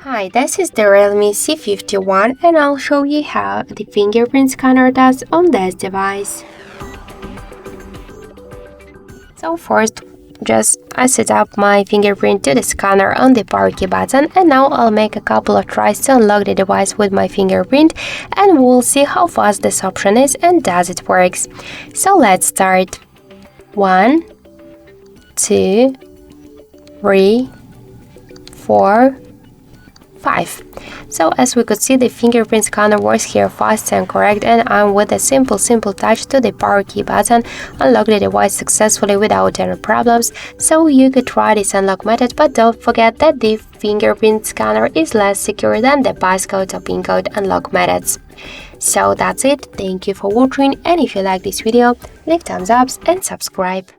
Hi, this is the Realme C51 and I'll show you how the fingerprint scanner does on this device. So first, I set up my fingerprint to the scanner on the power key button, and now I'll make a couple of tries to unlock the device with my fingerprint, and we'll see how fast this option is and does it works. So let's start. 1, 2, 3, 4, 5. So as we could see, the fingerprint scanner works here fast and correct, and I'm with a simple touch to the power key button unlock the device successfully without any problems. So you could try this unlock method, but don't forget that the fingerprint scanner is less secure than the passcode or pin code unlock methods. So that's it. Thank you for watching, and if you like this video, leave thumbs up and subscribe.